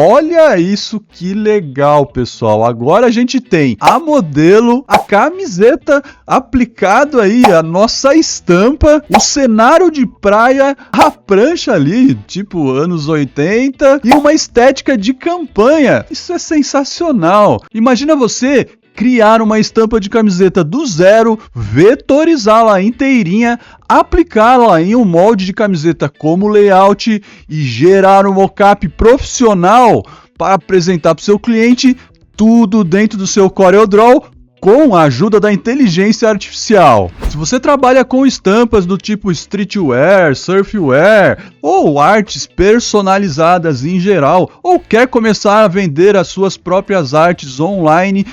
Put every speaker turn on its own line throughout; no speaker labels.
Olha isso, que legal, pessoal. Agora a gente tem a modelo, a camiseta aplicado aí, a nossa estampa, o cenário de praia, a prancha ali, tipo anos 80 e uma estética de campanha. Isso é sensacional. Imagina você criar uma estampa de camiseta do zero, vetorizá-la inteirinha, aplicá-la em um molde de camiseta como layout e gerar um mockup profissional para apresentar para o seu cliente, tudo dentro do seu CorelDRAW com a ajuda da inteligência artificial. Se você trabalha com estampas do tipo streetwear, surfwear ou artes personalizadas em geral, ou quer começar a vender as suas próprias artes online,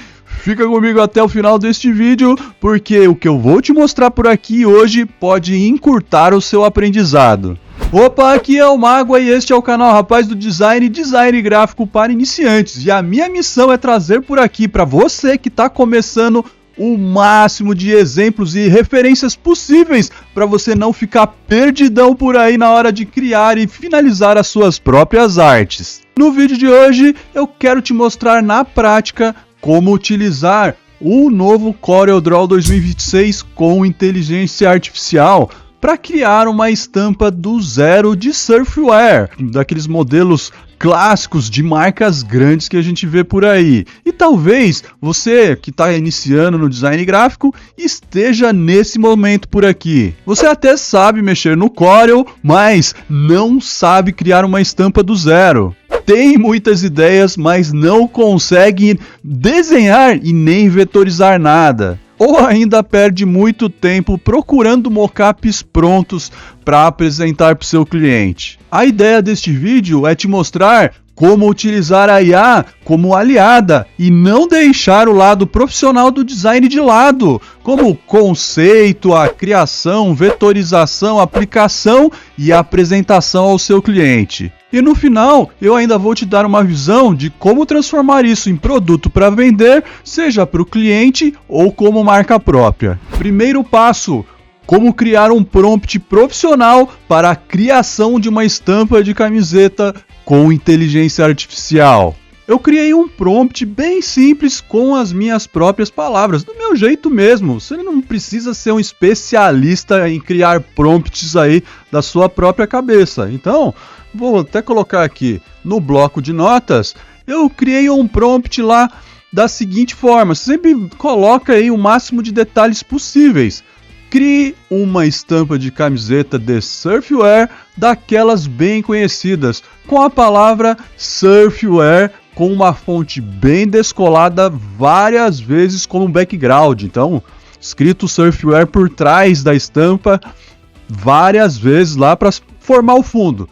fica comigo até o final deste vídeo, porque o que eu vou te mostrar por aqui hoje pode encurtar o seu aprendizado. Opa, aqui é o Mágoa e este é o canal Rapaz do Design, design gráfico para iniciantes. E a minha missão é trazer por aqui para você que está começando o máximo de exemplos e referências possíveis para você não ficar perdidão por aí na hora de criar e finalizar as suas próprias artes. No vídeo de hoje eu quero te mostrar na prática como utilizar o novo CorelDRAW 2026 com inteligência artificial para criar uma estampa do zero de surfwear, daqueles modelos clássicos de marcas grandes que a gente vê por aí. E talvez você que está iniciando no design gráfico esteja nesse momento por aqui. Você até sabe mexer no Corel, mas não sabe criar uma estampa do zero. Tem muitas ideias, mas não consegue desenhar e nem vetorizar nada. Ou ainda perde muito tempo procurando mockups prontos para apresentar para o seu cliente. A ideia deste vídeo é te mostrar como utilizar a IA como aliada e não deixar o lado profissional do design de lado, como o conceito, a criação, vetorização, aplicação e apresentação ao seu cliente. E no final, eu ainda vou te dar uma visão de como transformar isso em produto para vender, seja para o cliente ou como marca própria. Primeiro passo: como criar um prompt profissional para a criação de uma estampa de camiseta com inteligência artificial. Eu criei um prompt bem simples com as minhas próprias palavras, do meu jeito mesmo. Você não precisa ser um especialista em criar prompts aí da sua própria cabeça. Então, vou até colocar aqui no bloco de notas, eu criei um prompt lá da seguinte forma: você sempre coloca aí o máximo de detalhes possíveis. Crie uma estampa de camiseta de surfwear daquelas bem conhecidas, com a palavra surfwear com uma fonte bem descolada várias vezes como background. Então, escrito surfwear por trás da estampa várias vezes lá para formar o fundo.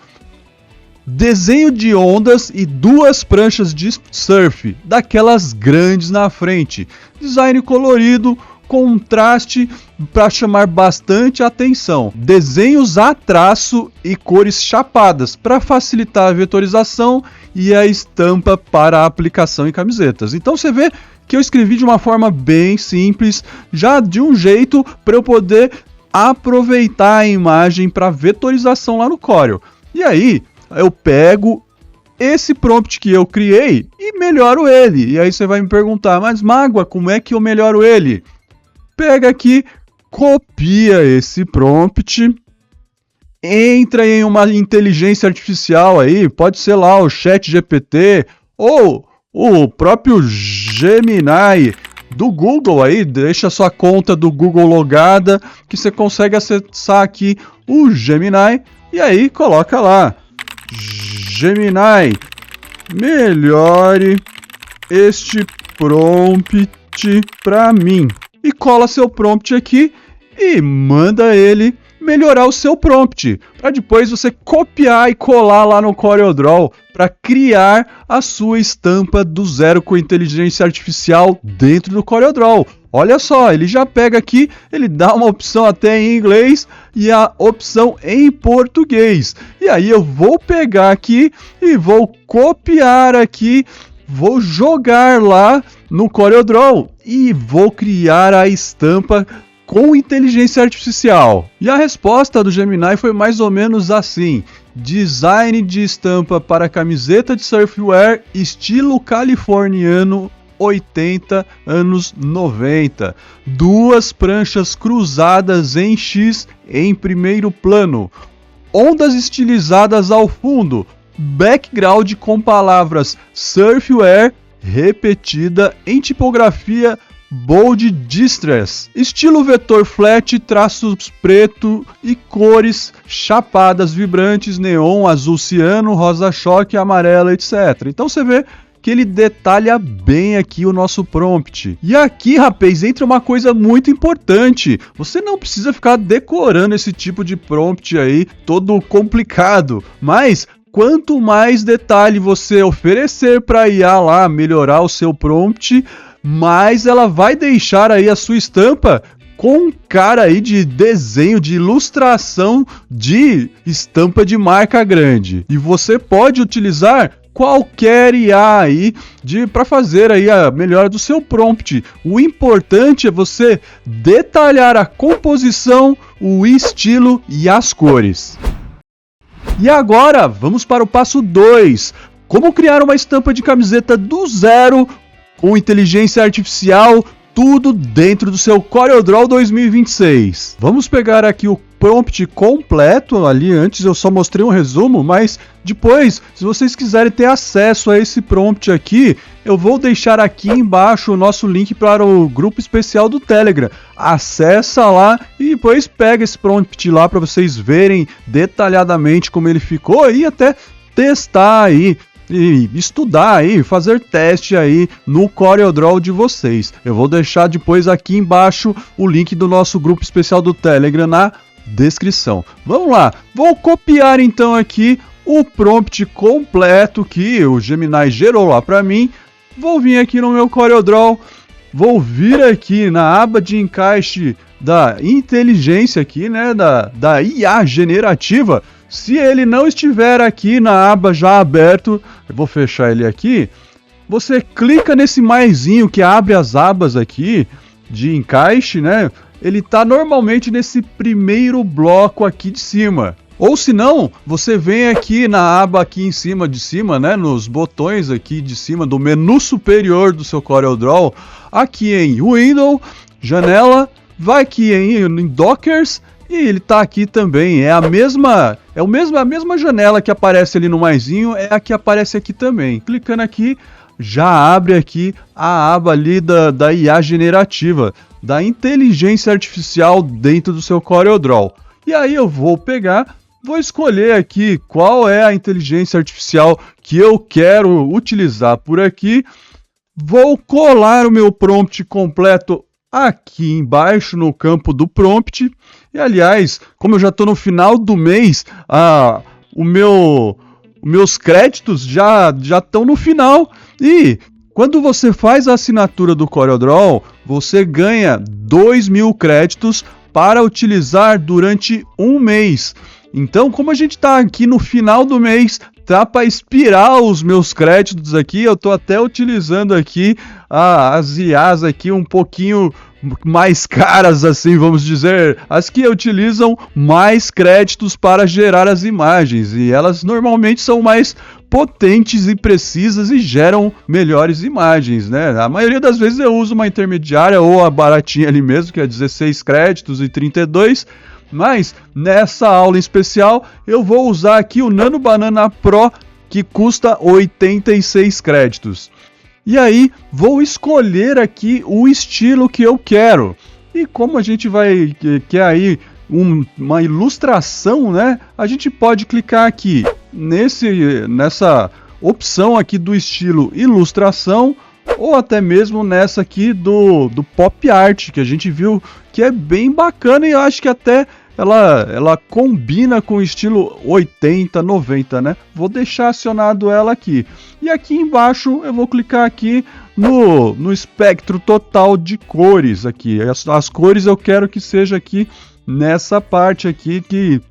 Desenho de ondas e duas pranchas de surf, daquelas grandes na frente. Design colorido, contraste para chamar bastante atenção. Desenhos a traço e cores chapadas para facilitar a vetorização e a estampa para a aplicação em camisetas. Então você vê que eu escrevi de uma forma bem simples, já de um jeito para eu poder aproveitar a imagem para vetorização lá no Corel. E aí eu pego esse prompt que eu criei e melhoro ele. E aí você vai me perguntar: mas Mágoa, como é que eu melhoro ele? Pega aqui, copia esse prompt, entra em uma inteligência artificial aí, pode ser lá o ChatGPT ou o próprio Gemini do Google aí, deixa sua conta do Google logada que você consegue acessar aqui o Gemini e aí coloca lá: Gemini, melhore este prompt para mim. E cola seu prompt aqui e manda ele melhorar o seu prompt, para depois você copiar e colar lá no CorelDRAW para criar a sua estampa do zero com inteligência artificial dentro do CorelDRAW. Olha só, ele já pega aqui, ele dá uma opção até em inglês e a opção em português. E aí eu vou pegar aqui e vou copiar aqui, vou jogar lá no CorelDRAW e vou criar a estampa com inteligência artificial. E a resposta do Gemini foi mais ou menos assim: design de estampa para camiseta de surfwear estilo californiano 80 anos 90. Duas pranchas cruzadas em X em primeiro plano. Ondas estilizadas ao fundo. Background com palavras surfwear repetida em tipografia bold distress. Estilo vetor flat, traços preto e cores chapadas vibrantes, neon, azul ciano, rosa choque, amarela, etc. Então você vê que ele detalha bem aqui o nosso prompt. E aqui, rapaz, entra uma coisa muito importante. Você não precisa ficar decorando esse tipo de prompt aí, todo complicado. Mas quanto mais detalhe você oferecer para a IA lá melhorar o seu prompt, mais ela vai deixar aí a sua estampa com cara aí de desenho, de ilustração de estampa de marca grande. E você pode utilizar qualquer IA aí para fazer aí a melhora do seu prompt. O importante é você detalhar a composição, o estilo e as cores. E agora vamos para o passo 2. Como criar uma estampa de camiseta do zero com inteligência artificial, tudo dentro do seu CorelDRAW 2026. Vamos pegar aqui o prompt completo. Ali antes eu só mostrei um resumo, mas depois, se vocês quiserem ter acesso a esse prompt aqui, eu vou deixar aqui embaixo o nosso link para o grupo especial do Telegram. Acessa lá e depois pega esse prompt lá para vocês verem detalhadamente como ele ficou e até testar aí e estudar aí, fazer teste aí no CorelDRAW de vocês. Eu vou deixar depois aqui embaixo o link do nosso grupo especial do Telegram na descrição. Vamos lá, vou copiar então aqui o prompt completo que o Gemini gerou lá para mim. Vou vir aqui no meu CorelDRAW, vou vir aqui na aba de encaixe da inteligência aqui, né, da IA generativa. Se ele não estiver aqui na aba já aberto, eu vou fechar ele aqui. Você clica nesse maisinho que abre as abas aqui de encaixe, né? Ele está normalmente nesse primeiro bloco aqui de cima. Ou se não, você vem aqui na aba aqui em cima de cima, né? Nos botões aqui de cima do menu superior do seu CorelDRAW, aqui em Window, janela, vai aqui em Dockers. E ele está aqui também, a mesma janela que aparece ali no maisinho, é a que aparece aqui também. Clicando aqui, já abre aqui a aba ali da IA generativa, da inteligência artificial dentro do seu CorelDRAW. E aí eu vou pegar, vou escolher aqui qual é a inteligência artificial que eu quero utilizar por aqui. Vou colar o meu prompt completo aqui embaixo no campo do prompt. E aliás, como eu já estou no final do mês, meus créditos já estão no final. E quando você faz a assinatura do CorelDRAW, você ganha 2.000 créditos para utilizar durante um mês. Então, como a gente está aqui no final do mês, tá para expirar os meus créditos aqui, eu tô até utilizando aqui as IAs aqui um pouquinho mais caras, assim, vamos dizer, as que utilizam mais créditos para gerar as imagens, e elas normalmente são mais potentes e precisas e geram melhores imagens, né? A maioria das vezes eu uso uma intermediária ou a baratinha ali mesmo, que é 16 créditos e 32. Mas nessa aula em especial eu vou usar aqui o Nano Banana Pro, que custa 86 créditos. E aí vou escolher aqui o estilo que eu quero. E como a gente quer aí uma ilustração, né? A gente pode clicar aqui nessa opção aqui do estilo ilustração, ou até mesmo nessa aqui do pop art, que a gente viu que é bem bacana e eu acho que até ela combina com o estilo 80, 90, né? Vou deixar acionado ela aqui. E aqui embaixo eu vou clicar aqui no espectro total de cores aqui. As cores eu quero que seja aqui nessa parte aqui que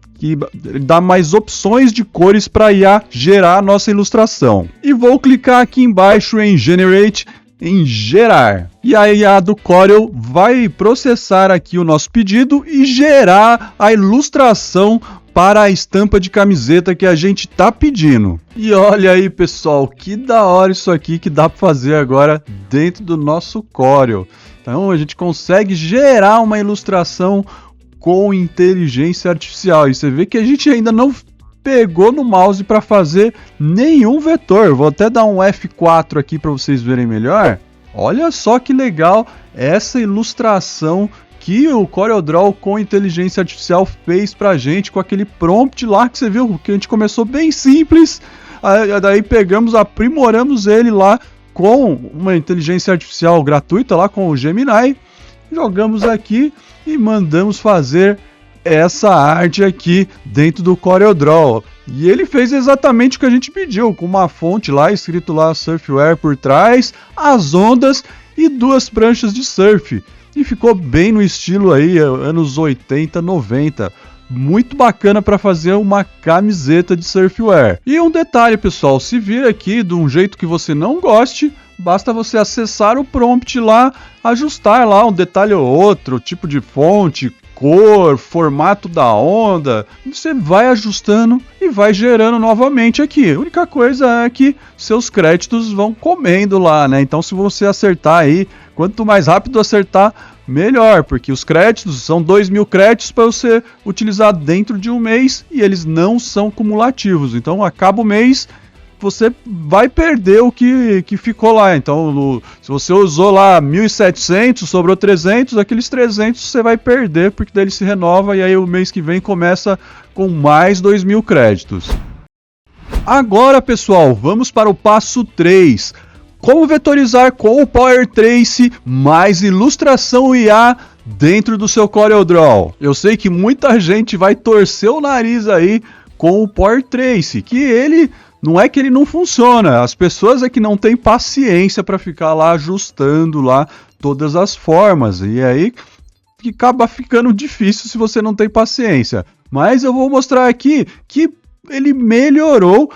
dá mais opções de cores para IA gerar a nossa ilustração. E vou clicar aqui embaixo em Generate, em gerar. E a IA do Corel vai processar aqui o nosso pedido e gerar a ilustração para a estampa de camiseta que a gente tá pedindo. E olha aí, pessoal, que da hora isso aqui que dá para fazer agora dentro do nosso Corel. Então a gente consegue gerar uma ilustração com inteligência artificial. E você vê que a gente ainda não pegou no mouse para fazer nenhum vetor. Vou até dar um F4 aqui para vocês verem melhor. Olha só que legal essa ilustração que o CorelDRAW com inteligência artificial fez pra gente com aquele prompt lá que você viu, que a gente começou bem simples, daí pegamos, aprimoramos ele lá com uma inteligência artificial gratuita lá com o Gemini, jogamos aqui e mandamos fazer essa arte aqui dentro do CorelDRAW. E ele fez exatamente o que a gente pediu, com uma fonte lá, escrito lá Surfware por trás, as ondas e 2 pranchas de surf. E ficou bem no estilo aí, anos 80, 90. Muito bacana para fazer uma camiseta de surfwear. E um detalhe, pessoal, se vir aqui de um jeito que você não goste, basta você acessar o prompt lá, ajustar lá um detalhe ou outro, tipo de fonte, cor, formato da onda, você vai ajustando e vai gerando novamente aqui. A única coisa é que seus créditos vão comendo lá, né? Então se você acertar aí, quanto mais rápido acertar, melhor, porque os créditos são 2.000 créditos para você utilizar dentro de um mês e eles não são cumulativos. Então acaba o mês, você vai perder o que ficou lá. Então, se você usou lá 1.700, sobrou 300, aqueles 300 você vai perder, porque daí ele se renova e aí o mês que vem começa com mais 2.000 créditos. Agora, pessoal, vamos para o passo 3. Como vetorizar com o Power Trace mais ilustração IA dentro do seu CorelDRAW. Eu sei que muita gente vai torcer o nariz aí com o Power Trace, que ele... Não é que ele não funciona, as pessoas é que não têm paciência para ficar lá ajustando lá todas as formas, e aí acaba ficando difícil se você não tem paciência. Mas eu vou mostrar aqui que ele melhorou,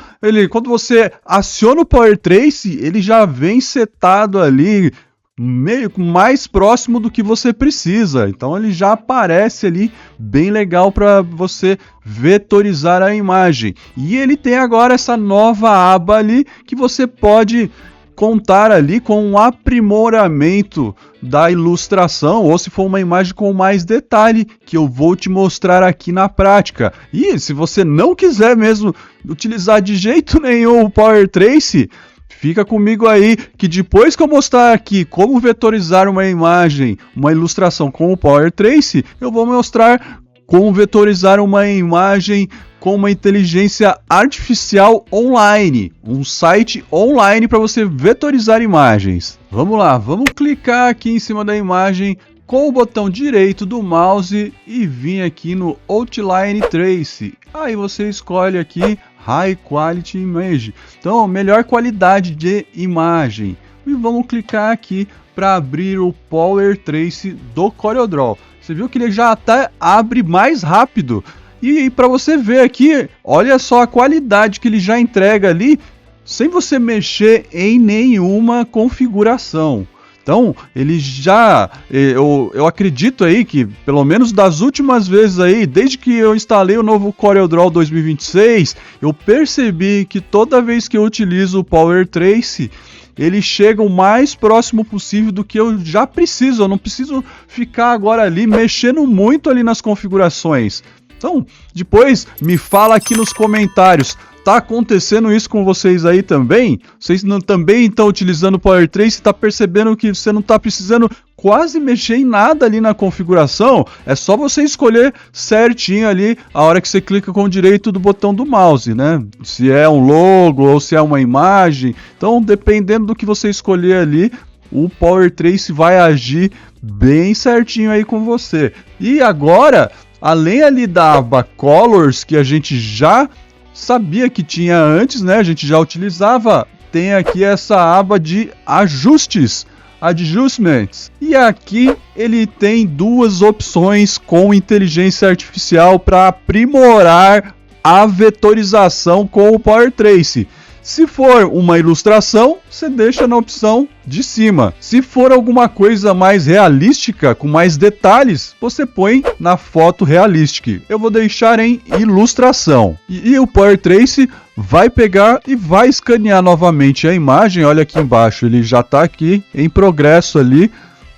quando você aciona o Power Trace, ele já vem setado ali, meio mais próximo do que você precisa, então ele já aparece ali bem legal para você vetorizar a imagem. E ele tem agora essa nova aba ali que você pode contar ali com um aprimoramento da ilustração, ou se for uma imagem com mais detalhe, que eu vou te mostrar aqui na prática. E se você não quiser mesmo utilizar de jeito nenhum o Power Trace, fica comigo aí, que depois que eu mostrar aqui como vetorizar uma imagem, uma ilustração com o Power Trace, eu vou mostrar como vetorizar uma imagem com uma inteligência artificial online, um site online para você vetorizar imagens. Vamos lá, vamos clicar aqui em cima da imagem com o botão direito do mouse e vir aqui no Outline Trace. Aí você escolhe aqui High Quality Image, então melhor qualidade de imagem. E vamos clicar aqui para abrir o Power Trace do CorelDRAW. Você viu que ele já até abre mais rápido. E para você ver aqui, olha só a qualidade que ele já entrega ali, sem você mexer em nenhuma configuração. Então, ele já, eu acredito aí que, pelo menos das últimas vezes aí, desde que eu instalei o novo CorelDRAW 2026, eu percebi que toda vez que eu utilizo o Power Trace, ele chega o mais próximo possível do que eu já preciso. Eu não preciso ficar agora ali mexendo muito ali nas configurações. Então, depois me fala aqui nos comentários, tá acontecendo isso com vocês aí também? Vocês também estão utilizando o Power Trace e tá percebendo que você não tá precisando quase mexer em nada ali na configuração? É só você escolher certinho ali a hora que você clica com o direito do botão do mouse, né? Se é um logo ou se é uma imagem. Então, dependendo do que você escolher ali, o Power Trace vai agir bem certinho aí com você. E agora, além ali da aba Colors, que a gente já sabia que tinha antes, né? A gente já utilizava, tem aqui essa aba de ajustes, Adjustments. E aqui ele tem 2 opções com inteligência artificial para aprimorar a vetorização com o Power Trace. Se for uma ilustração, você deixa na opção de cima. Se for alguma coisa mais realística, com mais detalhes, você põe na foto Realistic. Eu vou deixar em ilustração. E o Power Trace vai pegar e vai escanear novamente a imagem. Olha aqui embaixo, ele já está aqui em progresso ali,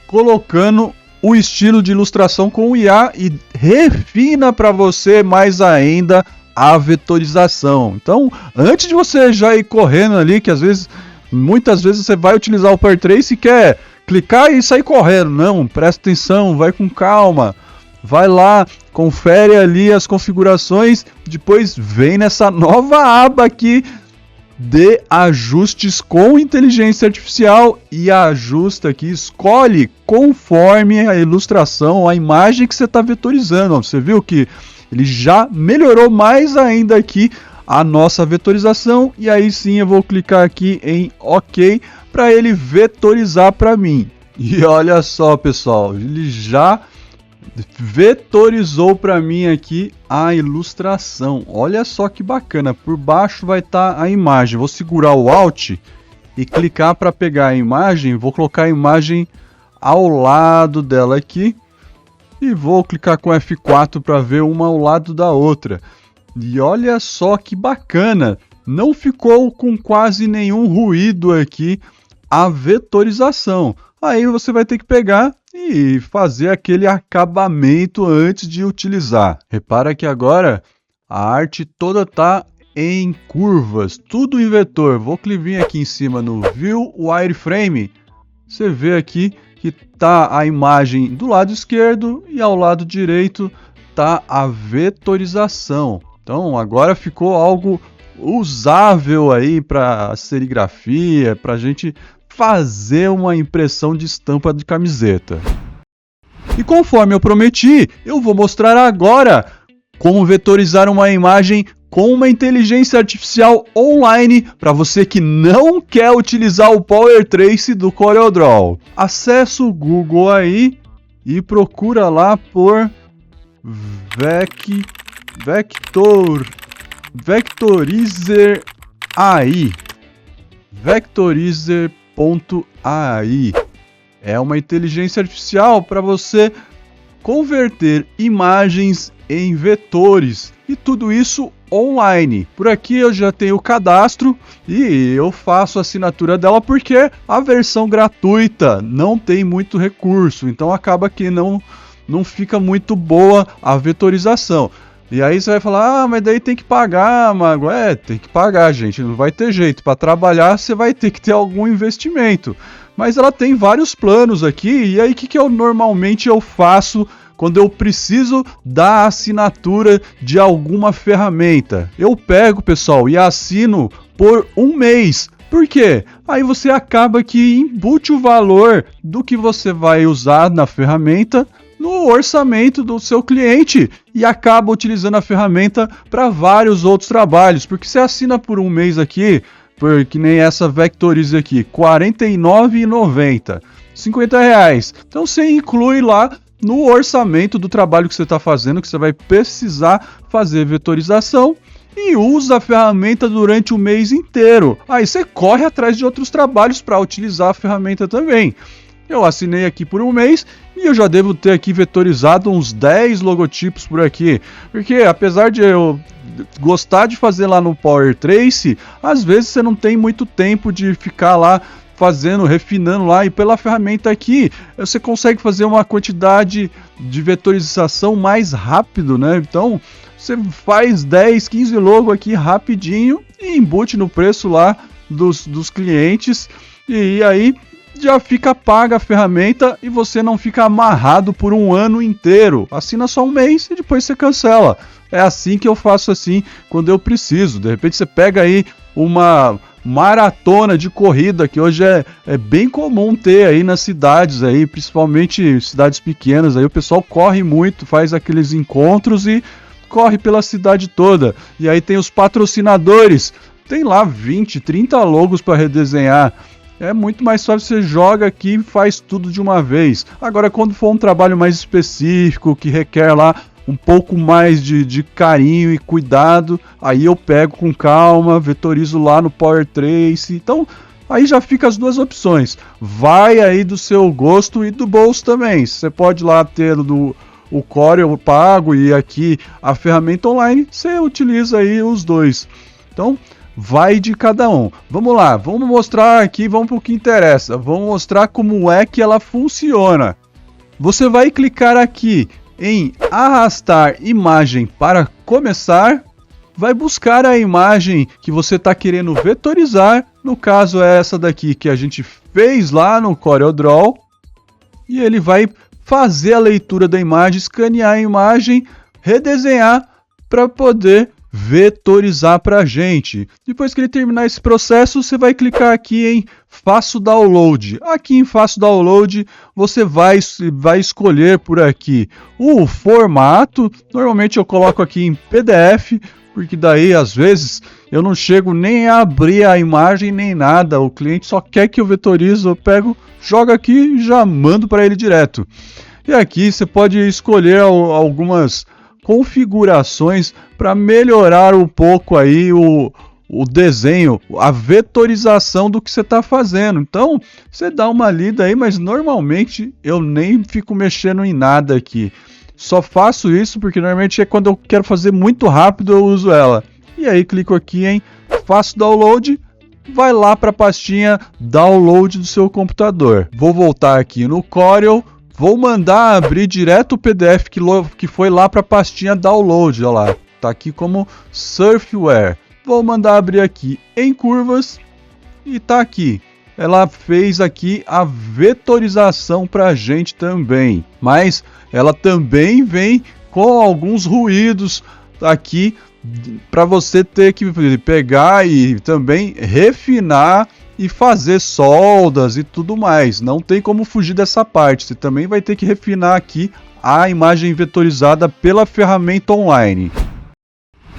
colocando o estilo de ilustração com o IA e refina para você mais ainda a vetorização. Então, antes de você já ir correndo ali, que muitas vezes você vai utilizar o Power Trace e quer clicar e sair correndo. Não, presta atenção, vai com calma. Vai lá, confere ali as configurações, depois vem nessa nova aba aqui de ajustes com inteligência artificial e ajusta aqui, escolhe conforme a ilustração, a imagem que você está vetorizando. Você viu que ele já melhorou mais ainda aqui a nossa vetorização, e aí sim eu vou clicar aqui em OK para ele vetorizar para mim. E olha só, pessoal, ele já vetorizou para mim aqui a ilustração. Olha só que bacana, por baixo vai estar a imagem. Vou segurar o Alt e clicar para pegar a imagem, vou colocar a imagem ao lado dela aqui. E vou clicar com F4 para ver uma ao lado da outra. E olha só que bacana. Não ficou com quase nenhum ruído aqui a vetorização. Aí você vai ter que pegar e fazer aquele acabamento antes de utilizar. Repara que agora a arte toda está em curvas. Tudo em vetor. Vou vir aqui em cima no View Wireframe. Você vê aqui que tá a imagem do lado esquerdo e ao lado direito tá a vetorização. Então agora ficou algo usável aí para serigrafia, para a gente fazer uma impressão de estampa de camiseta. E conforme eu prometi, eu vou mostrar agora como vetorizar uma imagem com uma inteligência artificial online para você que não quer utilizar o Power Trace do CorelDRAW. Acesse o Google aí e procura lá por Vectorizer AI. Vectorizer.ai. É uma inteligência artificial para você converter imagens em vetores e tudo isso online. Por aqui eu já tenho o cadastro e eu faço a assinatura dela porque a versão gratuita não tem muito recurso, então acaba que não fica muito boa a vetorização. E aí você vai falar, mas daí tem que pagar, Mago. Tem que pagar, gente, não vai ter jeito. Para trabalhar você vai ter que ter algum investimento. Mas ela tem vários planos aqui, e aí o que eu normalmente faço quando eu preciso da assinatura de alguma ferramenta? Eu pego, pessoal, e assino por um mês. Por quê? Aí você acaba que embute o valor do que você vai usar na ferramenta no orçamento do seu cliente e acaba utilizando a ferramenta para vários outros trabalhos. Porque você assina por um mês aqui, que nem essa Vectorize aqui, R$ 49,90, R$50. Então você inclui lá no orçamento do trabalho que você está fazendo, que você vai precisar fazer vetorização, e usa a ferramenta durante o mês inteiro. Aí você corre atrás de outros trabalhos para utilizar a ferramenta também. Eu assinei aqui por um mês e eu já devo ter aqui vetorizado uns 10 logotipos por aqui. Porque apesar de eu gostar de fazer lá no Power Trace, às vezes você não tem muito tempo de ficar lá fazendo, refinando lá, e pela ferramenta aqui você consegue fazer uma quantidade de vetorização mais rápido, né? Então você faz 10, 15 logo aqui rapidinho e embute no preço lá dos clientes, e aí já fica paga a ferramenta e você não fica amarrado por um ano inteiro. Assina só um mês e depois você cancela. É assim que eu faço assim quando eu preciso. De repente você pega aí uma maratona de corrida, que hoje é bem comum ter aí nas cidades, aí, principalmente cidades pequenas. Aí o pessoal corre muito, faz aqueles encontros e corre pela cidade toda. E aí tem os patrocinadores, tem lá 20, 30 logos para redesenhar. É muito mais fácil, você joga aqui e faz tudo de uma vez. Agora, quando for um trabalho mais específico, que requer lá um pouco mais de carinho e cuidado, aí eu pego com calma, vetorizo lá no Power Trace. Então aí já fica as duas opções. Vai aí do seu gosto e do bolso também. Você pode lá ter o Corel pago e aqui a ferramenta online, você utiliza aí os dois. Então vai de cada um. Vamos lá, vamos mostrar aqui, vamos para o que interessa. Vamos mostrar como é que ela funciona. Você vai clicar aqui em arrastar imagem para começar. Vai buscar a imagem que você está querendo vetorizar. No caso é essa daqui que a gente fez lá no CorelDRAW. E ele vai fazer a leitura da imagem, escanear a imagem, redesenhar para poder vetorizar para a gente. Depois que ele terminar esse processo, você vai clicar aqui em Faço Download. Aqui em Faço Download, você vai escolher por aqui o formato. Normalmente eu coloco aqui em PDF, porque daí às vezes eu não chego nem a abrir a imagem nem nada. O cliente só quer que eu vetorize, eu pego, jogo aqui e já mando para ele direto. E aqui você pode escolher algumas configurações para melhorar um pouco aí o desenho, a vetorização do que você está fazendo. Então você dá uma lida aí, mas normalmente eu nem fico mexendo em nada aqui. Só faço isso porque normalmente é quando eu quero fazer muito rápido eu uso ela. E aí clico aqui em Faço Download, vai lá para a pastinha Download do seu computador. Vou voltar aqui no Corel, vou mandar abrir direto o PDF que foi lá para a pastinha Download, olha lá. Tá aqui como Surfware. Vou mandar abrir aqui em curvas e tá aqui. Ela fez aqui a vetorização para a gente também, mas ela também vem com alguns ruídos aqui para você ter que pegar e também refinar e fazer soldas e tudo mais. Não tem como fugir dessa parte. Você também vai ter que refinar aqui a imagem vetorizada pela ferramenta online.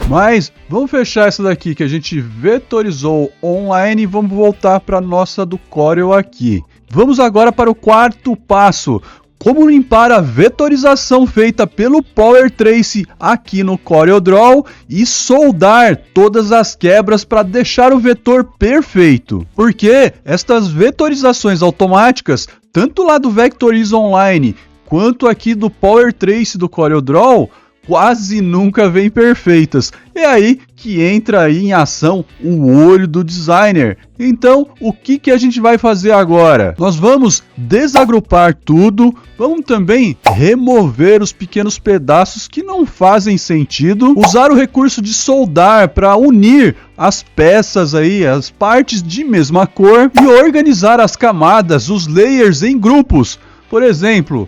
Mas vamos fechar essa daqui que a gente vetorizou online e vamos voltar para a nossa do Corel aqui. Vamos agora para o quarto passo. Como limpar a vetorização feita pelo Power Trace aqui no CorelDRAW e soldar todas as quebras para deixar o vetor perfeito. Porque estas vetorizações automáticas, tanto lá do Vectorize Online quanto aqui do Power Trace do CorelDRAW, quase nunca vêm perfeitas. É aí que entra aí em ação o olho do designer. Então, o que a gente vai fazer agora? Nós vamos desagrupar tudo, vamos também remover os pequenos pedaços que não fazem sentido, usar o recurso de soldar para unir as peças aí, as partes de mesma cor e organizar as camadas, os layers em grupos. Por exemplo,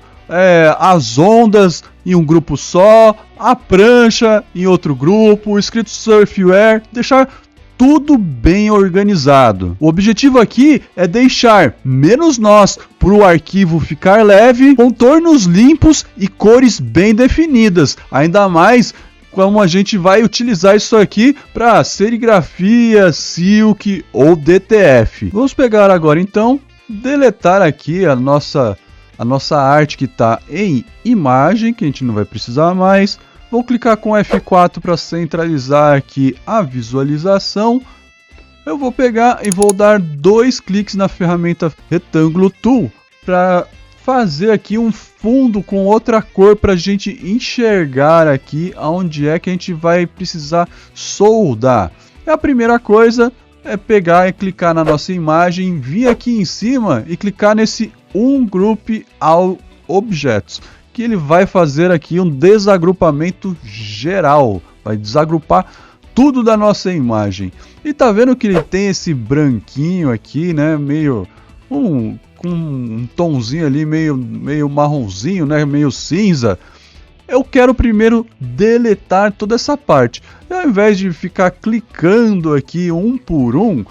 as ondas em um grupo só, a prancha em outro grupo, escrito Surfware, deixar tudo bem organizado. O objetivo aqui é deixar menos nós para o arquivo ficar leve, contornos limpos e cores bem definidas, ainda mais como a gente vai utilizar isso aqui para serigrafia, silk ou DTF. Vamos pegar agora então, deletar aqui a nossa arte que está em imagem, que a gente não vai precisar mais. Vou clicar com F4 para centralizar aqui a visualização. Eu vou pegar e vou dar 2 cliques na ferramenta Retângulo Tool para fazer aqui um fundo com outra cor para a gente enxergar aqui aonde é que a gente vai precisar soldar. A primeira coisa é pegar e clicar na nossa imagem, vir aqui em cima e clicar nesse Group All Objects, que ele vai fazer aqui um desagrupamento geral, vai desagrupar tudo da nossa imagem. E tá vendo que ele tem esse branquinho aqui, né, meio com um tomzinho ali meio marronzinho, né, meio cinza. Eu quero primeiro deletar toda essa parte. E ao invés de ficar clicando aqui um por um,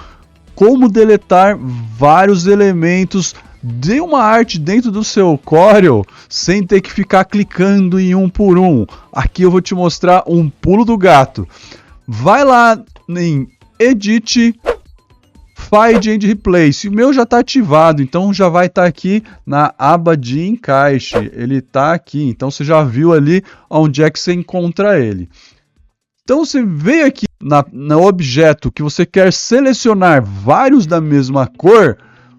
como deletar vários elementos de uma arte dentro do seu Corel sem ter que ficar clicando em um por um. Aqui eu vou te mostrar um pulo do gato. Vai lá em Edit, Find and Replace. O meu já está ativado, então já vai estar aqui na aba de encaixe. Ele está aqui, então você já viu ali onde é que você encontra ele. Então você vem aqui no objeto que você quer selecionar vários da mesma cor,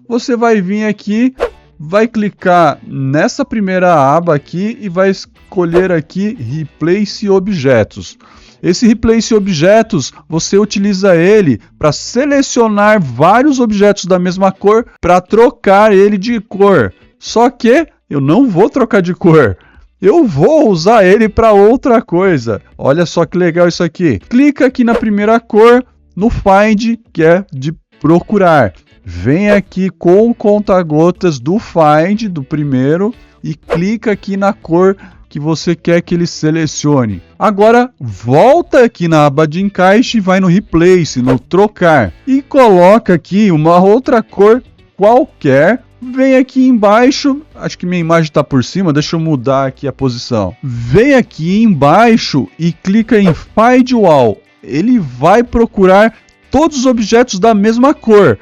você vai vir aqui, vai clicar nessa primeira aba aqui e vai escolher aqui Replace Objetos. Esse Replace Objetos, você utiliza ele para selecionar vários objetos da mesma cor para trocar ele de cor. Só que eu não vou trocar de cor. Eu vou usar ele para outra coisa. Olha só que legal isso aqui. Clica aqui na primeira cor, no Find, que é de procurar. Vem aqui com o conta-gotas do Find, do primeiro, e clica aqui na cor que você quer que ele selecione. Agora, volta aqui na aba de encaixe e vai no Replace, no trocar. E coloca aqui uma outra cor qualquer. Vem aqui embaixo, acho que minha imagem está por cima, deixa eu mudar aqui a posição. Vem aqui embaixo e clica em Find All. Ele vai procurar todos os objetos da mesma cor.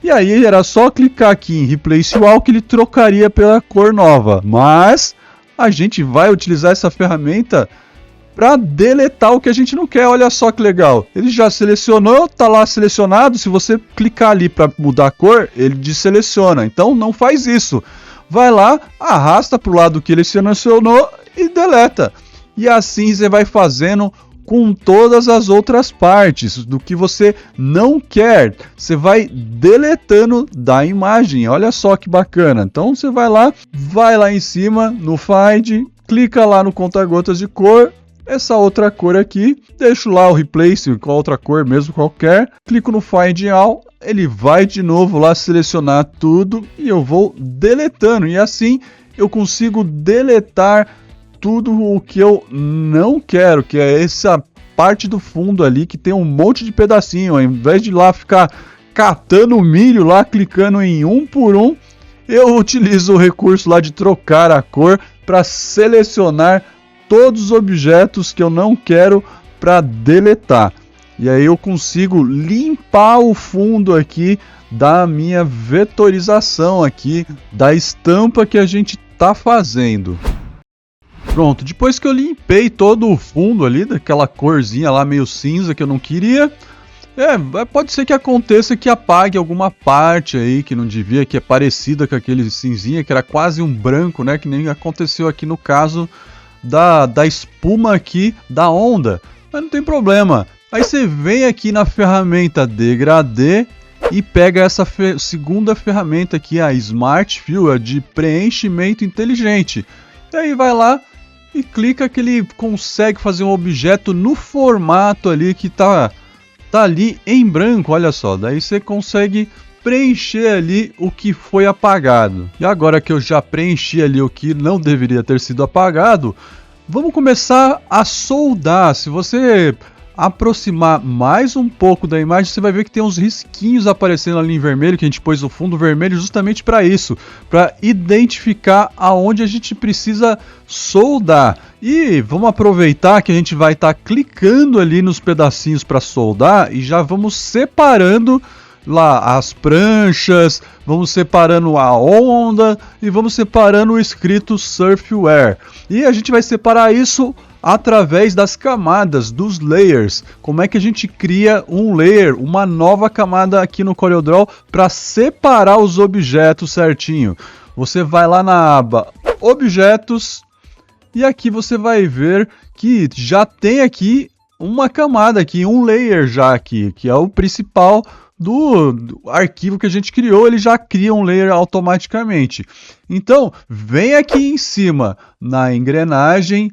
E aí era só clicar aqui em Replace All que ele trocaria pela cor nova. Mas a gente vai utilizar essa ferramenta para deletar o que a gente não quer. Olha só que legal. Ele já selecionou, tá lá selecionado. Se você clicar ali para mudar a cor, ele deseleciona. Então não faz isso. Vai lá, arrasta para o lado que ele selecionou e deleta. E assim você vai fazendo com todas as outras partes do que você não quer. Você vai deletando da imagem. Olha só que bacana. Então você vai lá em cima no Find, clica lá no conta-gotas de cor, essa outra cor aqui, deixo lá o Replace com outra cor mesmo qualquer, clico no Find All, ele vai de novo lá selecionar tudo e eu vou deletando. E assim eu consigo deletar tudo o que eu não quero, que é essa parte do fundo ali que tem um monte de pedacinho. Ao invés de lá ficar catando o milho lá, clicando em um por um, eu utilizo o recurso lá de trocar a cor para selecionar todos os objetos que eu não quero para deletar. E aí eu consigo limpar o fundo aqui da minha vetorização aqui, da estampa que a gente está fazendo. Pronto, depois que eu limpei todo o fundo ali, daquela corzinha lá meio cinza que eu não queria, pode ser que aconteça que apague alguma parte aí que não devia, que é parecida com aquele cinzinha, que era quase um branco, né? Que nem aconteceu aqui no caso da espuma aqui da onda. Mas não tem problema. Aí você vem aqui na ferramenta Degradê e pega essa segunda ferramenta aqui, a Smart Fill, de preenchimento inteligente. E aí vai lá e clica que ele consegue fazer um objeto no formato ali que tá ali em branco, olha só. Daí você consegue preencher ali o que foi apagado. E agora que eu já preenchi ali o que não deveria ter sido apagado, vamos começar a soldar. Se você aproximar mais um pouco da imagem, você vai ver que tem uns risquinhos aparecendo ali em vermelho, que a gente pôs o fundo vermelho justamente para isso, para identificar aonde a gente precisa soldar. E vamos aproveitar que a gente vai estar clicando ali nos pedacinhos para soldar e já vamos separando lá as pranchas, vamos separando a onda e vamos separando o escrito Surfware. E a gente vai separar isso através das camadas, dos layers. Como é que a gente cria um layer, uma nova camada aqui no CorelDRAW para separar os objetos certinho? Você vai lá na aba Objetos e aqui você vai ver que já tem aqui uma camada aqui, um layer já aqui, que é o principal do arquivo que a gente criou. Ele já cria um layer automaticamente. Então, vem aqui em cima na engrenagem,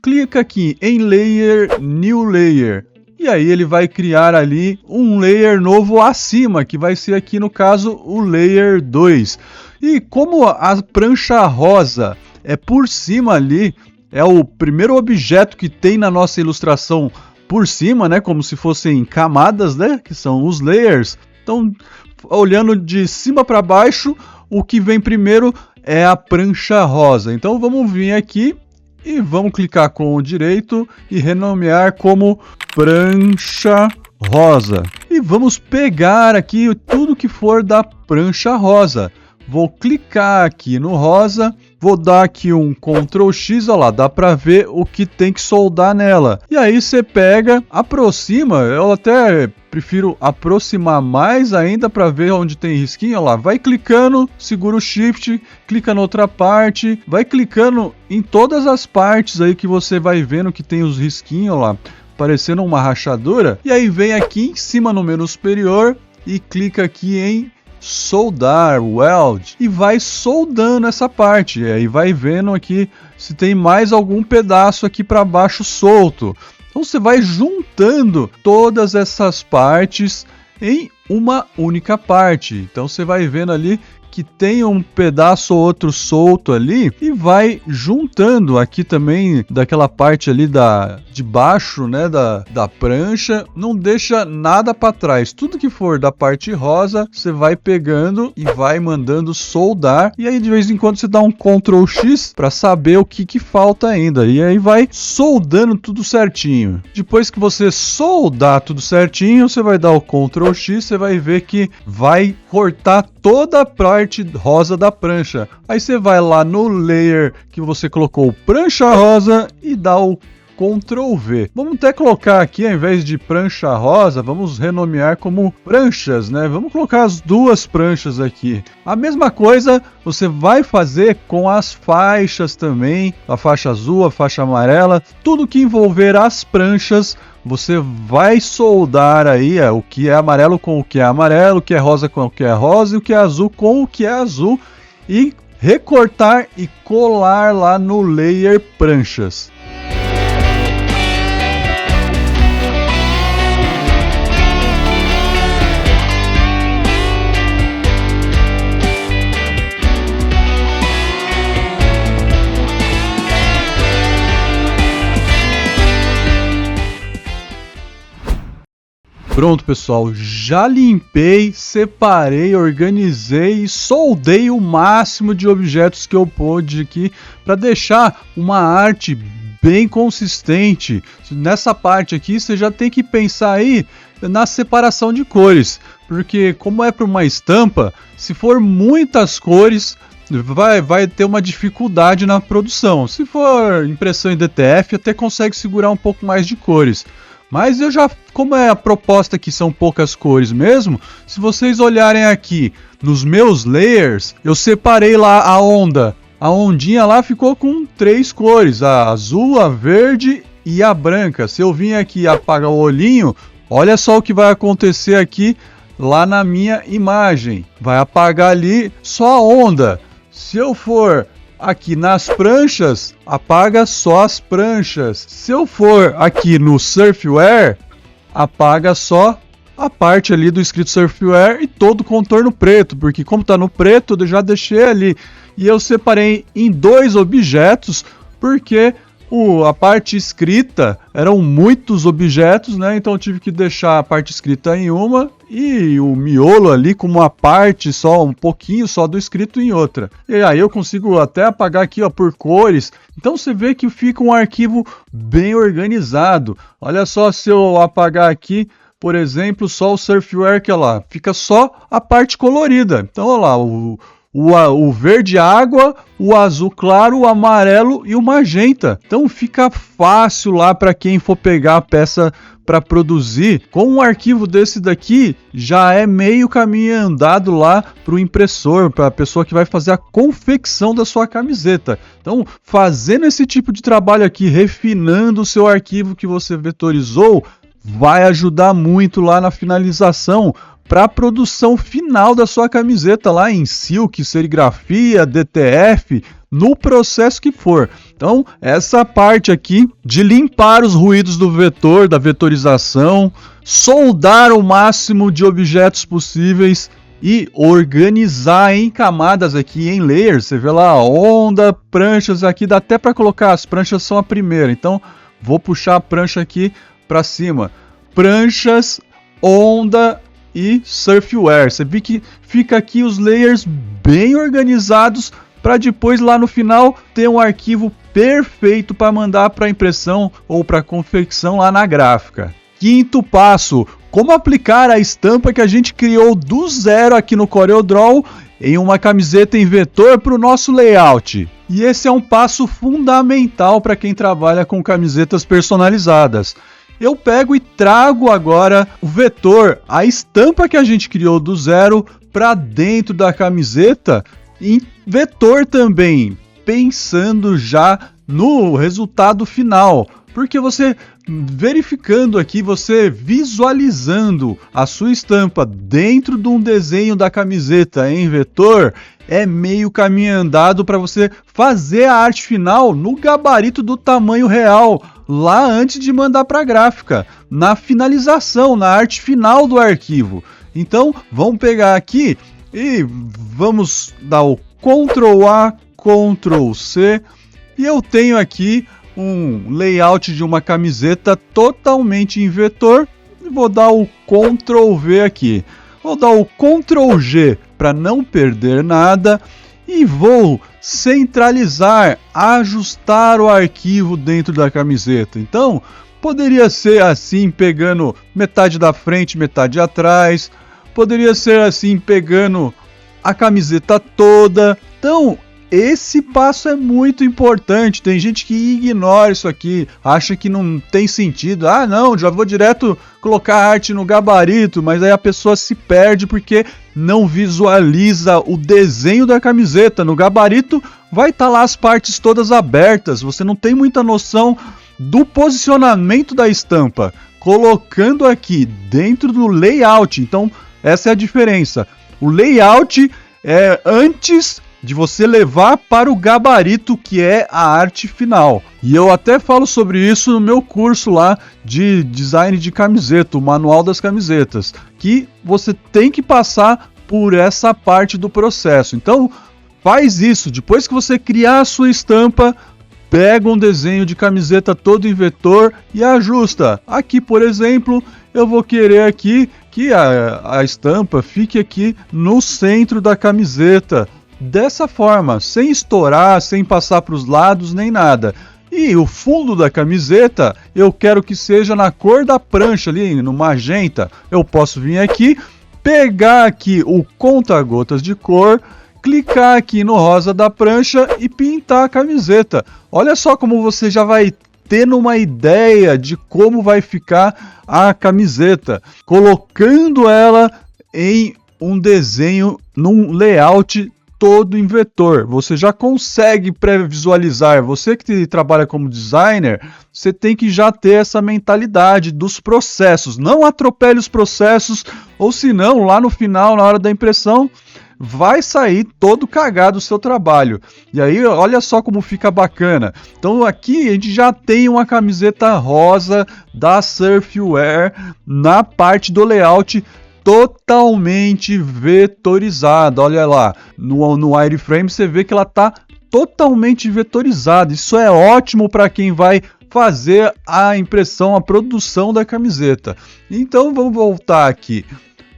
clica aqui em Layer, New Layer. E aí ele vai criar ali um layer novo acima, que vai ser aqui no caso o Layer 2. E como a prancha rosa é por cima ali, é o primeiro objeto que tem na nossa ilustração por cima, né, como se fossem camadas, né, que são os layers. Então, olhando de cima para baixo, o que vem primeiro é a prancha rosa. Então, vamos vir aqui e vamos clicar com o direito e renomear como prancha rosa. E vamos pegar aqui tudo que for da prancha rosa. Vou clicar aqui no rosa, vou dar aqui um Ctrl X, olha lá, dá para ver o que tem que soldar nela. E aí você pega, aproxima, eu até prefiro aproximar mais ainda para ver onde tem risquinho, olha lá, vai clicando, segura o Shift, clica na outra parte, vai clicando em todas as partes aí que você vai vendo que tem os risquinhos, olha lá, parecendo uma rachadura. E aí vem aqui em cima no menu superior e clica aqui em soldar, weld, e vai soldando essa parte, e aí vai vendo aqui se tem mais algum pedaço aqui para baixo solto. Então você vai juntando todas essas partes em uma única parte. Então você vai vendo ali que tem um pedaço ou outro solto ali e vai juntando aqui também daquela parte ali de baixo, né, da prancha, não deixa nada para trás. Tudo que for da parte rosa, você vai pegando e vai mandando soldar, e aí de vez em quando você dá um Ctrl X para saber o que falta ainda, e aí vai soldando tudo certinho. Depois que você soldar tudo certinho, você vai dar o Ctrl X, você vai ver que vai cortar toda a parte rosa da prancha. Aí você vai lá no layer que você colocou prancha rosa e dá o Ctrl V. Vamos até colocar aqui, ao invés de prancha rosa, vamos renomear como pranchas, né? Vamos colocar as duas pranchas aqui. A mesma coisa você vai fazer com as faixas também, a faixa azul, a faixa amarela, tudo que envolver as pranchas. Você vai soldar aí o que é amarelo com o que é amarelo, o que é rosa com o que é rosa e o que é azul com o que é azul, e recortar e colar lá no layer pranchas. Pronto, pessoal, já limpei, separei, organizei e soldei o máximo de objetos que eu pude aqui para deixar uma arte bem consistente. Nessa parte aqui você já tem que pensar aí na separação de cores, porque como é para uma estampa, se for muitas cores, vai ter uma dificuldade na produção. Se for impressão em DTF, até consegue segurar um pouco mais de cores. Mas como a proposta aqui são poucas cores mesmo, se vocês olharem aqui nos meus layers, eu separei lá a onda. A ondinha lá ficou com 3 cores, a azul, a verde e a branca. Se eu vim aqui e apagar o olhinho, olha só o que vai acontecer aqui lá na minha imagem. Vai apagar ali só a onda. Se eu for aqui nas pranchas, apaga só as pranchas. Se eu for aqui no Surfware, apaga só a parte ali do escrito Surfware e todo o contorno preto, porque como está no preto, eu já deixei ali. E eu separei em 2 objetos, porque a parte escrita eram muitos objetos, né? Então eu tive que deixar a parte escrita em uma e o miolo ali com uma parte só, um pouquinho só do escrito em outra. E aí eu consigo até apagar aqui, ó, por cores. Então você vê que fica um arquivo bem organizado. Olha só, se eu apagar aqui, por exemplo, só o Surfware, que lá fica só a parte colorida. Então olha lá, o verde água, o azul claro, o amarelo e o magenta. Então fica fácil lá para quem for pegar a peça para produzir. Com um arquivo desse daqui, já é meio caminho andado lá para o impressor, para a pessoa que vai fazer a confecção da sua camiseta. Então, fazendo esse tipo de trabalho aqui, refinando o seu arquivo que você vetorizou, vai ajudar muito lá na finalização, para a produção final da sua camiseta lá em silk, serigrafia, DTF, no processo que for. Então, essa parte aqui de limpar os ruídos do vetor, da vetorização, soldar o máximo de objetos possíveis e organizar em camadas aqui, em layers. Você vê lá, onda, pranchas aqui, dá até para colocar, as pranchas são a primeira. Então, vou puxar a prancha aqui para cima. Pranchas, onda e Surfware. Você vê que fica aqui os layers bem organizados para depois lá no final ter um arquivo perfeito para mandar para impressão ou para confecção lá na gráfica. Quinto passo, como aplicar a estampa que a gente criou do zero aqui no CorelDRAW em uma camiseta em vetor para o nosso layout. E esse é um passo fundamental para quem trabalha com camisetas personalizadas. Eu pego e trago agora o vetor, a estampa que a gente criou do zero, para dentro da camiseta em vetor também, pensando já no resultado final. Porque você verificando aqui, você visualizando a sua estampa dentro de um desenho da camiseta em vetor, é meio caminho andado para você fazer a arte final no gabarito do tamanho real, lá antes de mandar para a gráfica, na finalização, na arte final do arquivo. Então, vamos pegar aqui e vamos dar o Ctrl A, Ctrl C, e eu tenho aqui um layout de uma camiseta totalmente em vetor. Vou dar o Ctrl V aqui. Vou dar o Ctrl G para não perder nada e vou centralizar, ajustar o arquivo dentro da camiseta. Então, poderia ser assim, pegando metade da frente, metade atrás. Poderia ser assim, pegando a camiseta toda. Então, esse passo é muito importante. Tem gente que ignora isso aqui, acha que não tem sentido. Ah, não, já vou direto colocar a arte no gabarito, mas aí a pessoa se perde porque não visualiza o desenho da camiseta. No gabarito vai estar lá as partes todas abertas, você não tem muita noção do posicionamento da estampa. Colocando aqui dentro do layout, então essa é a diferença. O layout é antes de você levar para o gabarito, que é a arte final. E eu até falo sobre isso no meu curso lá de design de camiseta, o manual das camisetas, que você tem que passar por essa parte do processo. Então, faz isso. Depois que você criar a sua estampa, pega um desenho de camiseta todo em vetor e ajusta. Aqui, por exemplo, eu vou querer aqui que a estampa fique aqui no centro da camiseta. Dessa forma, sem estourar, sem passar para os lados, nem nada. E o fundo da camiseta, eu quero que seja na cor da prancha ali, no magenta. Eu posso vir aqui, pegar aqui o conta-gotas de cor, clicar aqui no rosa da prancha e pintar a camiseta. Olha só como você já vai tendo uma ideia de como vai ficar a camiseta, colocando ela em um desenho, num layout todo em vetor. Você já consegue pré-visualizar. Você que trabalha como designer, você tem que já ter essa mentalidade dos processos. Não atropele os processos, ou senão lá no final, na hora da impressão, vai sair todo cagado o seu trabalho. E aí, olha só como fica bacana. Então aqui a gente já tem uma camiseta rosa da Surfwear na parte do layout totalmente vetorizada. Olha lá, no wireframe você vê que ela está totalmente vetorizada. Isso é ótimo para quem vai fazer a impressão, a produção da camiseta. Então vamos voltar aqui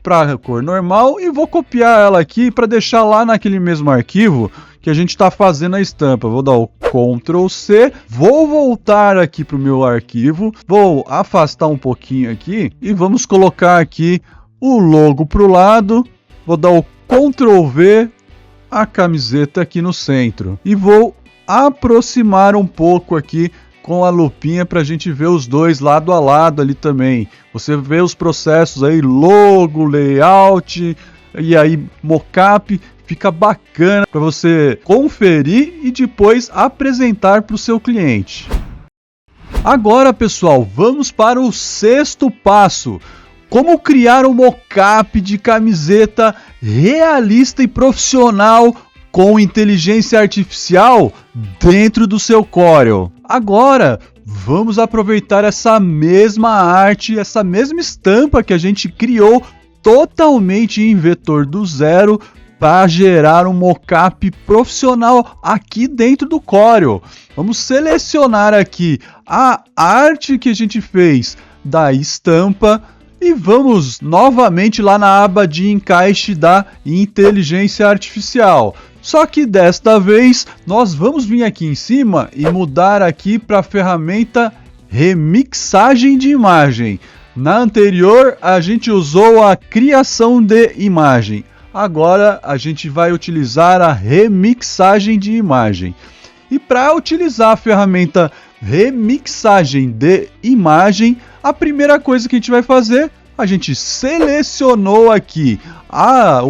para a cor normal e vou copiar ela aqui para deixar lá naquele mesmo arquivo que a gente está fazendo a estampa. Vou dar o Ctrl C, vou voltar aqui para o meu arquivo, vou afastar um pouquinho aqui e vamos colocar aqui o logo para o lado. Vou dar o Ctrl V, a camiseta aqui no centro e vou aproximar um pouco aqui com a lupinha para a gente ver os dois lado a lado ali também. Você vê os processos aí, logo, layout e aí mockup, fica bacana para você conferir e depois apresentar para o seu cliente. Agora, pessoal, vamos para o sexto passo. Como criar um mockup de camiseta realista e profissional com inteligência artificial dentro do seu Corel. Agora, vamos aproveitar essa mesma arte, essa mesma estampa que a gente criou totalmente em vetor do zero para gerar um mockup profissional aqui dentro do Corel. Vamos selecionar aqui a arte que a gente fez da estampa e vamos novamente lá na aba de encaixe da inteligência artificial. Só que desta vez nós vamos vir aqui em cima e mudar aqui para a ferramenta remixagem de imagem. Na anterior, a gente usou a criação de imagem. Agora, a gente vai utilizar a remixagem de imagem. E para utilizar a ferramenta remixagem de imagem, a primeira coisa que a gente vai fazer, a gente selecionou aqui a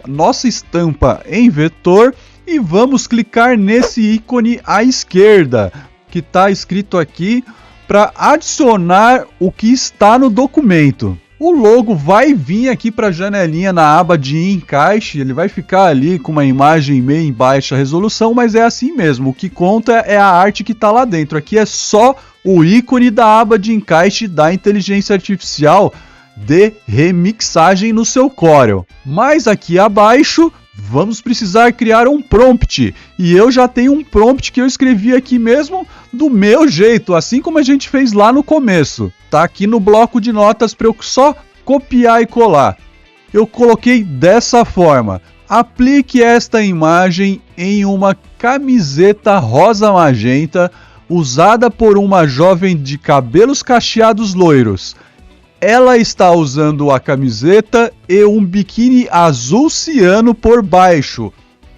nossa estampa em vetor e vamos clicar nesse ícone à esquerda, que está escrito aqui para adicionar o que está no documento. O logo vai vir aqui para a janelinha na aba de encaixe, ele vai ficar ali com uma imagem meio em baixa resolução, mas é assim mesmo, o que conta é a arte que está lá dentro. Aqui é só o ícone da aba de encaixe da inteligência artificial de remixagem no seu Corel. Mas aqui abaixo vamos precisar criar um prompt, e eu já tenho um prompt que eu escrevi aqui mesmo do meu jeito, assim como a gente fez lá no começo. Tá aqui no bloco de notas para eu só copiar e colar. Eu coloquei dessa forma: aplique esta imagem em uma camiseta rosa magenta usada por uma jovem de cabelos cacheados loiros. Ela está usando a camiseta e um biquíni azul ciano por baixo.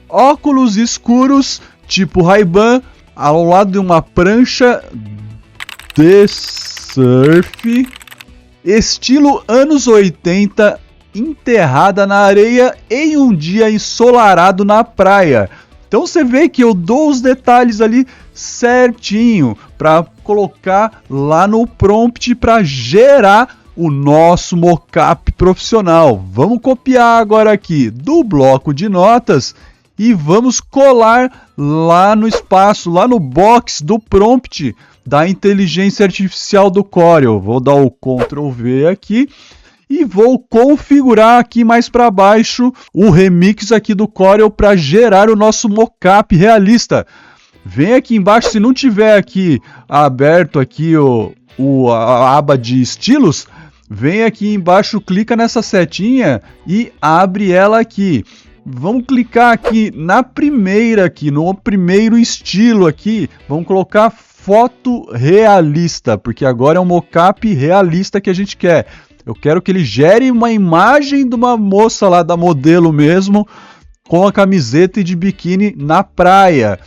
Óculos escuros, tipo Ray-Ban, ao lado de uma prancha de surf, estilo anos 80, enterrada na areia em um dia ensolarado na praia. Então você vê que eu dou os detalhes ali certinho para colocar lá no prompt para gerar o nosso mockup profissional. Vamos copiar agora aqui do bloco de notas e vamos colar lá no espaço, lá no box do prompt da inteligência artificial do Corel. Vou dar o Ctrl V aqui e vou configurar aqui mais para baixo o remix aqui do Corel para gerar o nosso mockup realista. Vem aqui embaixo, se não tiver aqui aberto aqui a aba de estilos, vem aqui embaixo, clica nessa setinha e abre ela aqui. Vamos clicar aqui na primeira aqui, no primeiro estilo aqui, vamos colocar foto realista, porque agora é um mockup realista que a gente quer. Eu quero que ele gere uma imagem de uma moça lá, da modelo mesmo, com a camiseta e de biquíni na praia.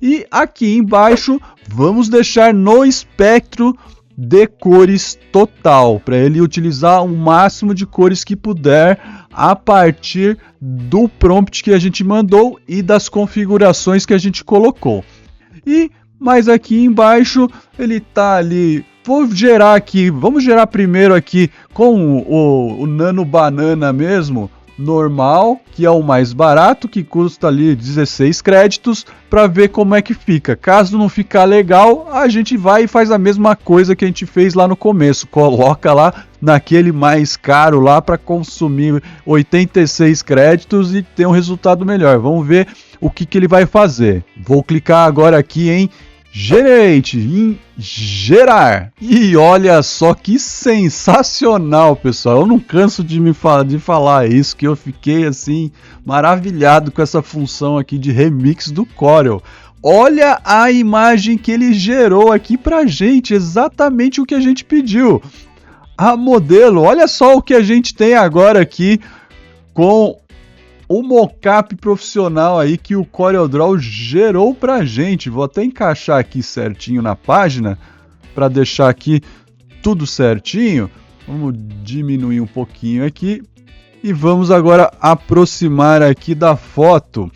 E aqui embaixo vamos deixar no espectro de cores total, para ele utilizar o máximo de cores que puder a partir do prompt que a gente mandou e das configurações que a gente colocou. E mais aqui embaixo ele tá ali. Vou gerar aqui, vamos gerar primeiro aqui com o Nano Banana mesmo, normal, que é o mais barato, que custa ali 16 créditos, para ver como é que fica. Caso não ficar legal, a gente vai e faz a mesma coisa que a gente fez lá no começo, coloca lá naquele mais caro lá para consumir 86 créditos e ter um resultado melhor. Vamos ver o que ele vai fazer. Vou clicar agora aqui em Generate, em gerar. E olha só que sensacional, pessoal. Eu não canso de falar isso, que eu fiquei assim maravilhado com essa função aqui de remix do Corel. Olha a imagem que ele gerou aqui pra gente, exatamente o que a gente pediu. A modelo, olha só o que a gente tem agora aqui com o mockup profissional aí que o CorelDRAW gerou pra gente. Vou até encaixar aqui certinho na página para deixar aqui tudo certinho. Vamos diminuir um pouquinho aqui e vamos agora aproximar aqui da foto.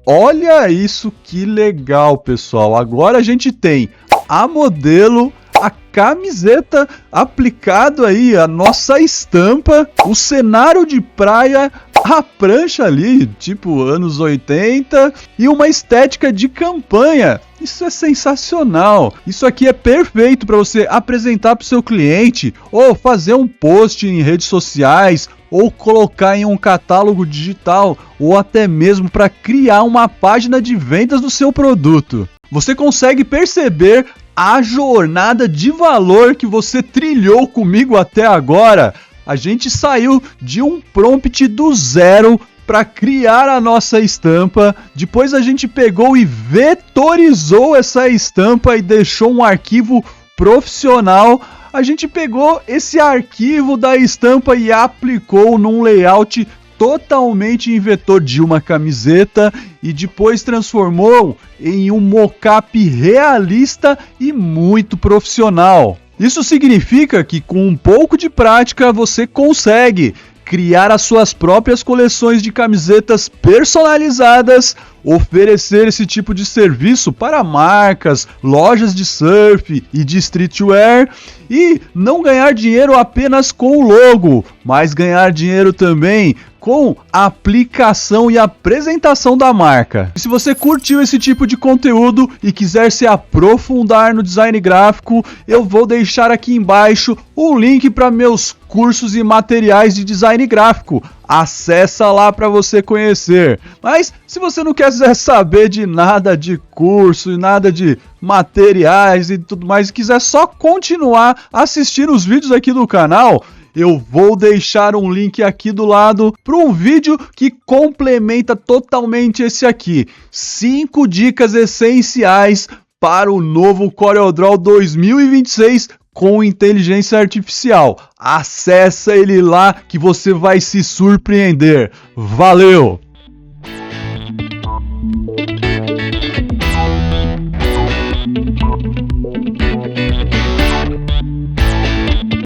Olha isso, que legal, pessoal. Agora a gente tem a modelo, a camiseta aplicado aí, a nossa estampa, o cenário de praia, a prancha ali, tipo anos 80, e uma estética de campanha. Isso é sensacional. Isso aqui é perfeito para você apresentar para o seu cliente, ou fazer um post em redes sociais, ou colocar em um catálogo digital, ou até mesmo para criar uma página de vendas do seu produto. Você consegue perceber a jornada de valor que você trilhou comigo até agora? A gente saiu de um prompt do zero para criar a nossa estampa. Depois a gente pegou e vetorizou essa estampa e deixou um arquivo profissional. a gente pegou esse arquivo da estampa e aplicou num layout totalmente em vetor de uma camiseta e depois transformou em um mockup realista e muito profissional. Isso significa que com um pouco de prática você consegue criar as suas próprias coleções de camisetas personalizadas, oferecer esse tipo de serviço para marcas, lojas de surf e de streetwear e não ganhar dinheiro apenas com o logo, mas ganhar dinheiro também com a aplicação e apresentação da marca. E se você curtiu esse tipo de conteúdo e quiser se aprofundar no design gráfico, eu vou deixar aqui embaixo o link para meus cursos e materiais de design gráfico. Acessa lá para você conhecer. Mas se você não quer saber de nada de curso e nada de materiais e tudo mais, e quiser só continuar assistindo os vídeos aqui do canal, eu vou deixar um link aqui do lado para um vídeo que complementa totalmente esse aqui. 5 dicas essenciais para o novo CorelDRAW 2026 com inteligência artificial. Acessa ele lá que você vai se surpreender. Valeu!